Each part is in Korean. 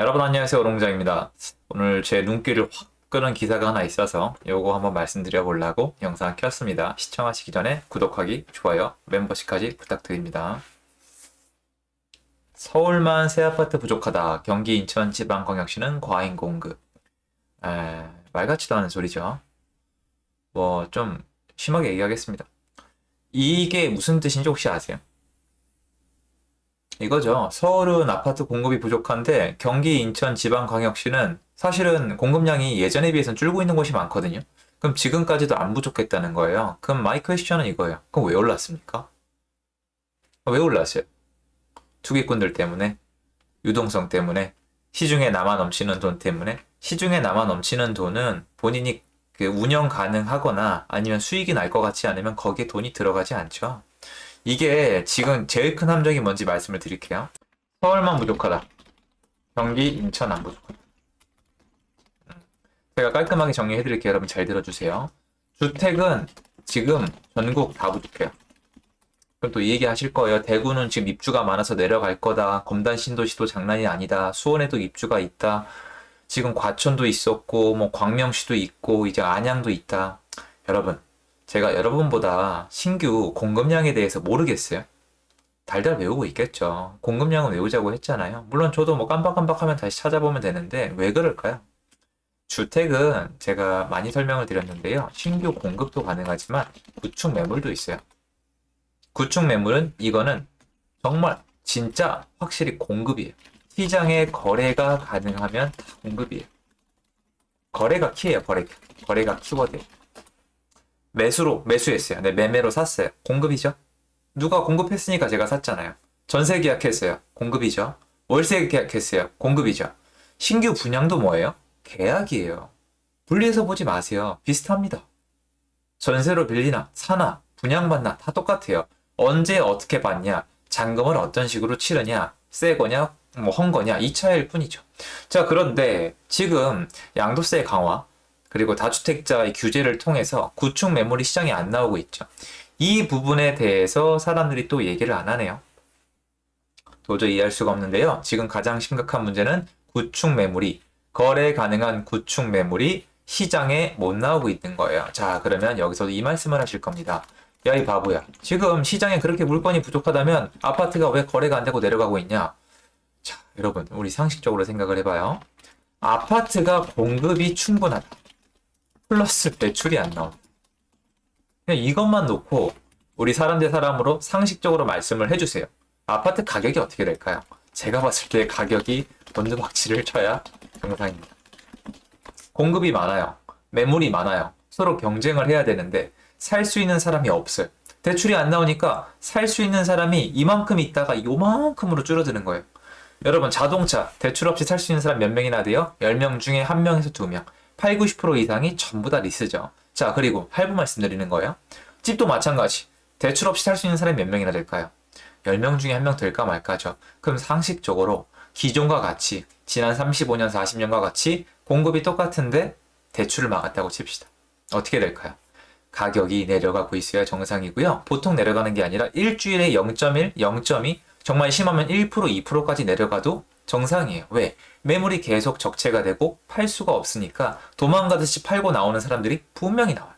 여러분 안녕하세요. 오롱장입니다. 오늘 제 눈길을 확 끄는 기사가 하나 있어서 요거 한번 말씀드려 보려고 영상 켰습니다. 시청하시기 전에 구독하기, 좋아요, 멤버십까지 부탁드립니다. 서울만 새 아파트 부족하다. 경기 인천 지방광역시는 과잉 공급. 말 같지도 않은 소리죠. 뭐 좀 심하게 얘기하겠습니다. 이게 무슨 뜻인지 혹시 아세요? 이거죠. 서울은 아파트 공급이 부족한데 경기, 인천, 지방광역시는 사실은 공급량이 예전에 비해서는 줄고 있는 곳이 많거든요. 그럼 지금까지도 안 부족했다는 거예요. 그럼 마이 퀘스천은 이거예요. 그럼 왜 올랐습니까? 왜 올랐어요? 투기꾼들 때문에, 유동성 때문에, 시중에 남아 넘치는 돈 때문에. 시중에 남아 넘치는 돈은 본인이 그 운영 가능하거나 아니면 수익이 날 것 같지 않으면 거기에 돈이 들어가지 않죠. 이게 지금 제일 큰 함정이 뭔지 말씀을 드릴게요. 서울만 부족하다. 경기, 인천 안 부족하다. 제가 깔끔하게 정리해드릴게요. 여러분 잘 들어주세요. 주택은 지금 전국 다 부족해요. 그럼 또 이 얘기 하실 거예요. 대구는 지금 입주가 많아서 내려갈 거다. 검단 신도시도 장난이 아니다. 수원에도 입주가 있다. 지금 과천도 있었고, 뭐 광명시도 있고, 이제 안양도 있다. 여러분, 제가 여러분보다 신규 공급량에 대해서 모르겠어요. 달달 외우고 있겠죠. 공급량은 외우자고 했잖아요. 물론 저도 뭐 깜빡깜빡하면 다시 찾아보면 되는데 왜 그럴까요? 주택은 제가 많이 설명을 드렸는데요. 신규 공급도 가능하지만 구축 매물도 있어요. 구축 매물은 이거는 정말 진짜 확실히 공급이에요. 시장에 거래가 가능하면 다 공급이에요. 거래가 키예요. 거래가 키워드예요. 매수했어요. 네, 매매로 샀어요. 공급이죠. 누가 공급했으니까 제가 샀잖아요. 전세 계약했어요. 공급이죠. 월세 계약했어요. 공급이죠. 신규 분양도 뭐예요? 계약이에요. 분리해서 보지 마세요. 비슷합니다. 전세로 빌리나 사나 분양받나 다 똑같아요. 언제 어떻게 받냐, 잔금을 어떤 식으로 치르냐, 새 거냐, 뭐 헌 거냐 이 차이일 뿐이죠. 자, 그런데 지금 양도세 강화 그리고 다주택자의 규제를 통해서 구축 매물이 시장에 안 나오고 있죠. 이 부분에 대해서 사람들이 또 얘기를 안 하네요. 도저히 이해할 수가 없는데요. 지금 가장 심각한 문제는 구축 매물이, 거래 가능한 구축 매물이 시장에 못 나오고 있는 거예요. 자, 그러면 여기서도 이 말씀을 하실 겁니다. 야, 이 바보야. 지금 시장에 그렇게 물건이 부족하다면 아파트가 왜 거래가 안 되고 내려가고 있냐? 자, 여러분, 우리 상식적으로 생각을 해봐요. 아파트가 공급이 충분하다. 플러스 매출이 안 나온다. 그냥 이것만 놓고 우리 사람 대 사람으로 상식적으로 말씀을 해주세요. 아파트 가격이 어떻게 될까요? 제가 봤을 때 가격이 번드박치를 쳐야 정상입니다. 공급이 많아요. 매물이 많아요. 서로 경쟁을 해야 되는데 살 수 있는 사람이 없어요. 대출이 안 나오니까 살 수 있는 사람이 이만큼 있다가 요만큼으로 줄어드는 거예요. 여러분, 자동차 대출 없이 살 수 있는 사람 몇 명이나 돼요? 10명 중에 1명에서 2명. 8, 90% 이상이 전부 다 리스죠. 자, 그리고 할부 말씀드리는 거예요. 집도 마찬가지. 대출 없이 살 수 있는 사람이 몇 명이나 될까요? 10명 중에 1명 될까 말까죠. 그럼 상식적으로 기존과 같이 지난 35년, 40년과 같이 공급이 똑같은데 대출을 막았다고 칩시다. 어떻게 될까요? 가격이 내려가고 있어야 정상이고요. 보통 내려가는 게 아니라 일주일에 0.1, 0.2, 정말 심하면 1%, 2%까지 내려가도 정상이에요. 왜? 매물이 계속 적체가 되고 팔 수가 없으니까 도망가듯이 팔고 나오는 사람들이 분명히 나와요.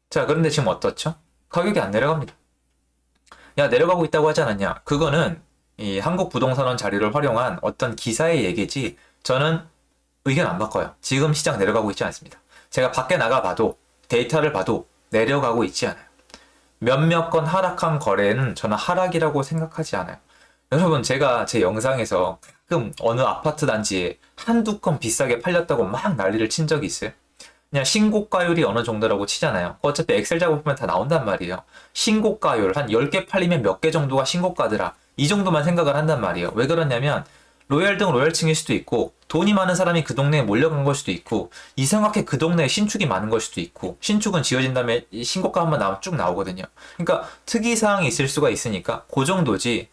자, 그런데 지금 어떻죠? 가격이 안 내려갑니다. 야, 내려가고 있다고 하지 않았냐? 그거는 이 한국부동산원 자료를 활용한 어떤 기사의 얘기지 저는 의견 안 바꿔요. 지금 시장 내려가고 있지 않습니다. 제가 밖에 나가 봐도 데이터를 봐도 내려가고 있지 않아요. 몇몇 건 하락한 거래는 저는 하락이라고 생각하지 않아요. 여러분, 제가 제 영상에서 가끔 어느 아파트 단지에 한두 건 비싸게 팔렸다고 막 난리를 친 적이 있어요. 그냥 신고가율이 어느 정도라고 치잖아요. 어차피 엑셀 작업하면 다 나온단 말이에요. 신고가율 한 10개 팔리면 몇 개 정도가 신고가더라. 이 정도만 생각을 한단 말이에요. 왜 그러냐면 로얄등 로얄층일 수도 있고 돈이 많은 사람이 그 동네에 몰려간 걸 수도 있고 이상하게 그 동네에 신축이 많은 걸 수도 있고 신축은 지어진 다음에 신고가 한번 나오면 쭉 나오거든요. 그러니까 특이사항이 있을 수가 있으니까 그 정도지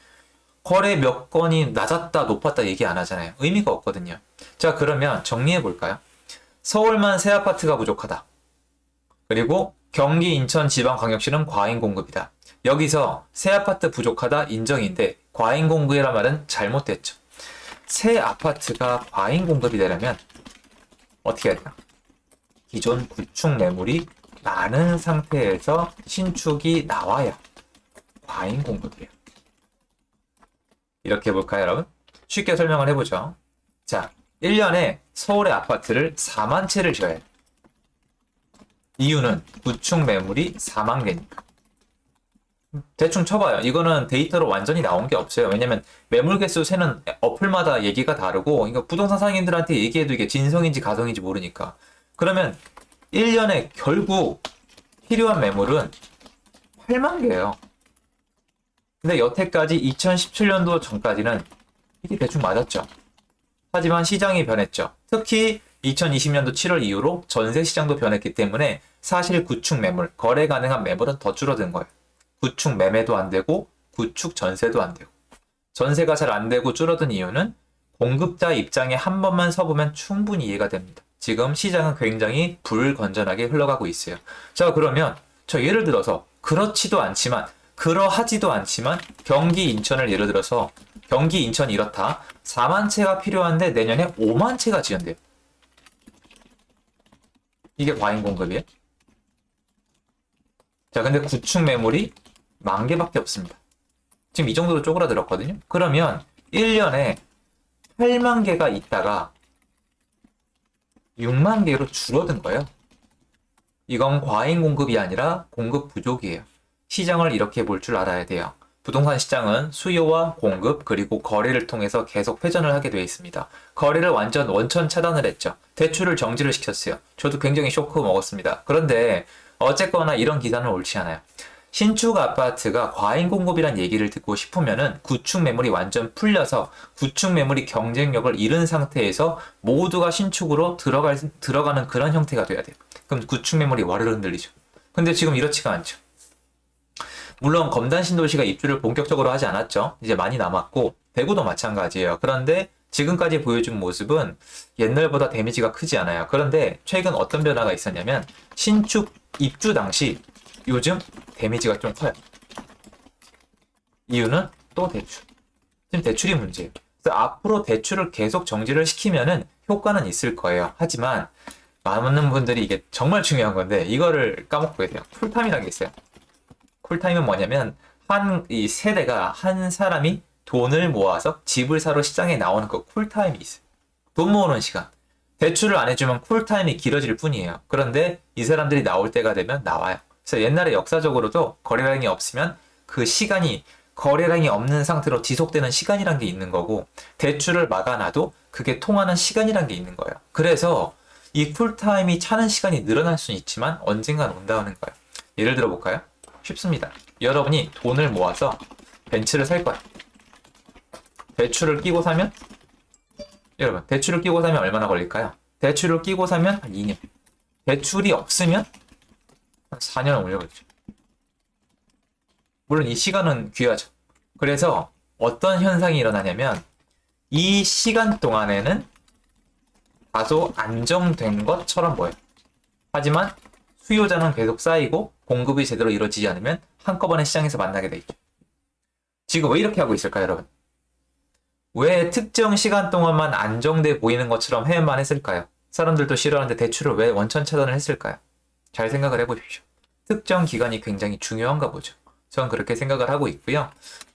거래 몇 건이 낮았다 높았다 얘기 안 하잖아요. 의미가 없거든요. 자, 그러면 정리해 볼까요? 서울만 새 아파트가 부족하다. 그리고 경기, 인천, 지방광역시는 과잉 공급이다. 여기서 새 아파트 부족하다 인정인데 과잉 공급이란 말은 잘못됐죠. 새 아파트가 과잉 공급이 되려면 어떻게 해야 되나? 기존 구축 매물이 많은 상태에서 신축이 나와야 과잉 공급이에요. 이렇게 해볼까요, 여러분? 쉽게 설명을 해보죠. 자, 1년에 서울의 아파트를 4만 채를 지어야 해요. 이유는 구축 매물이 4만 개니까. 대충 쳐봐요. 이거는 데이터로 완전히 나온 게 없어요. 왜냐면 매물 개수 세는 어플마다 얘기가 다르고, 이거 부동산 상인들한테 얘기해도 이게 진성인지 가성인지 모르니까. 그러면 1년에 결국 필요한 매물은 8만 개예요. 근데 여태까지 2017년도 전까지는 이게 대충 맞았죠. 하지만 시장이 변했죠. 특히 2020년도 7월 이후로 전세 시장도 변했기 때문에 사실 구축 매물, 거래 가능한 매물은 더 줄어든 거예요. 구축 매매도 안 되고 구축 전세도 안 되고. 전세가 잘 안 되고 줄어든 이유는 공급자 입장에 한 번만 서보면 충분히 이해가 됩니다. 지금 시장은 굉장히 불건전하게 흘러가고 있어요. 자, 그러면 저 예를 들어서 그렇지도 않지만 그러하지도 않지만 경기 인천을 예를 들어서 경기 인천이 이렇다. 4만 채가 필요한데 내년에 5만 채가 지연돼요. 이게 과잉 공급이에요. 자, 근데 구축 매물이 1만 개밖에 없습니다. 지금 이 정도로 쪼그라들었거든요. 그러면 1년에 8만 개가 있다가 6만 개로 줄어든 거예요. 이건 과잉 공급이 아니라 공급 부족이에요. 시장을 이렇게 볼 줄 알아야 돼요. 부동산 시장은 수요와 공급 그리고 거래를 통해서 계속 회전을 하게 되어 있습니다. 거래를 완전 원천 차단을 했죠. 대출을 정지를 시켰어요. 저도 굉장히 쇼크 먹었습니다. 그런데 어쨌거나 이런 기사는 옳지 않아요. 신축 아파트가 과잉 공급이란 얘기를 듣고 싶으면은 구축 매물이 완전 풀려서 구축 매물이 경쟁력을 잃은 상태에서 모두가 신축으로 들어가는 그런 형태가 돼야 돼요. 그럼 구축 매물이 와르르 흔들리죠. 근데 지금 이렇지가 않죠. 물론 검단 신도시가 입주를 본격적으로 하지 않았죠. 이제 많이 남았고 대구도 마찬가지예요. 그런데 지금까지 보여준 모습은 옛날보다 데미지가 크지 않아요. 그런데 최근 어떤 변화가 있었냐면 신축 입주 당시 요즘 데미지가 좀 커요. 이유는 또 대출. 지금 대출이 문제예요. 그래서 앞으로 대출을 계속 정지를 시키면은 효과는 있을 거예요. 하지만 많은 분들이 이게 정말 중요한 건데 이거를 까먹고 계세요. 쿨타임이라는 게 있어요. 쿨타임은 뭐냐면 이 세대가 한 사람이 돈을 모아서 집을 사러 시장에 나오는 그 쿨타임이 있어요. 돈 모으는 시간. 대출을 안 해주면 쿨타임이 길어질 뿐이에요. 그런데 이 사람들이 나올 때가 되면 나와요. 그래서 옛날에 역사적으로도 거래량이 없으면 그 시간이 거래량이 없는 상태로 지속되는 시간이란 게 있는 거고 대출을 막아놔도 그게 통하는 시간이란 게 있는 거예요. 그래서 이 쿨타임이 차는 시간이 늘어날 수는 있지만 언젠간 온다는 거예요. 예를 들어 볼까요? 쉽습니다. 여러분이 돈을 모아서 벤츠를 살 거예요. 대출을 끼고 사면 여러분 대출을 끼고 사면 얼마나 걸릴까요? 대출을 끼고 사면 한 2년. 대출이 없으면 한 4년 올려버리죠. 물론 이 시간은 귀하죠. 그래서 어떤 현상이 일어나냐면 이 시간 동안에는 다소 안정된 것처럼 보여요. 하지만 수요자는 계속 쌓이고 공급이 제대로 이루어지지 않으면 한꺼번에 시장에서 만나게 돼 있죠. 지금 왜 이렇게 하고 있을까요, 여러분? 왜 특정 시간 동안만 안정돼 보이는 것처럼 해만 했을까요? 사람들도 싫어하는데 대출을 왜 원천 차단을 했을까요? 잘 생각을 해보십시오. 특정 기간이 굉장히 중요한가 보죠. 전 그렇게 생각을 하고 있고요.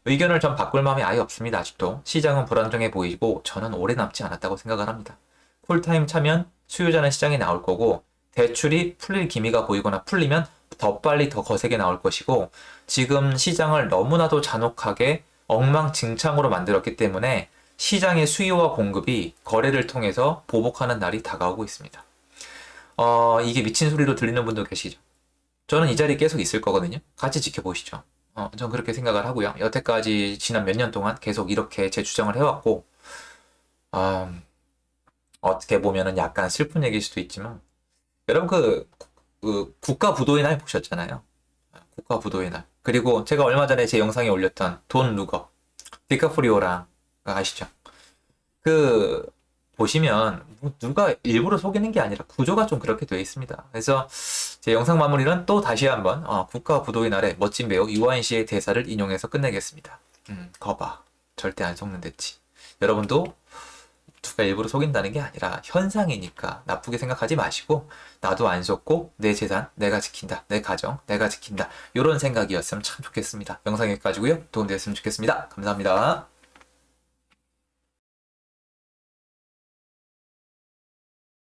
의견을 전 바꿀 마음이 아예 없습니다. 아직도. 시장은 불안정해 보이고 저는 오래 남지 않았다고 생각을 합니다. 쿨타임 차면 수요자는 시장에 나올 거고 대출이 풀릴 기미가 보이거나 풀리면 더 빨리 더 거세게 나올 것이고 지금 시장을 너무나도 잔혹하게 엉망진창으로 만들었기 때문에 시장의 수요와 공급이 거래를 통해서 보복하는 날이 다가오고 있습니다. 이게 미친 소리로 들리는 분도 계시죠. 저는 이 자리에 계속 있을 거거든요. 같이 지켜보시죠. 전 그렇게 생각을 하고요. 여태까지 지난 몇 년 동안 계속 이렇게 제 주장을 해왔고 어떻게 보면은 약간 슬픈 얘기일 수도 있지만 여러분 그 국가 부도의 날 보셨잖아요. 국가 부도의 날. 그리고 제가 얼마 전에 제 영상에 올렸던 돈 룩업 디카프리오랑 아시죠? 보시면 누가 일부러 속이는 게 아니라 구조가 좀 그렇게 되어 있습니다. 그래서 제 영상 마무리는 또 다시 한번 국가 부도의 날에 멋진 배우 유아인 씨의 대사를 인용해서 끝내겠습니다. 거봐 절대 안 속는댔지. 여러분도 누가 일부러 속인다는 게 아니라 현상이니까 나쁘게 생각하지 마시고 나도 안 속고 내 재산 내가 지킨다. 내 가정 내가 지킨다. 이런 생각이었으면 참 좋겠습니다. 영상 여기까지고요. 도움되었으면 좋겠습니다. 감사합니다.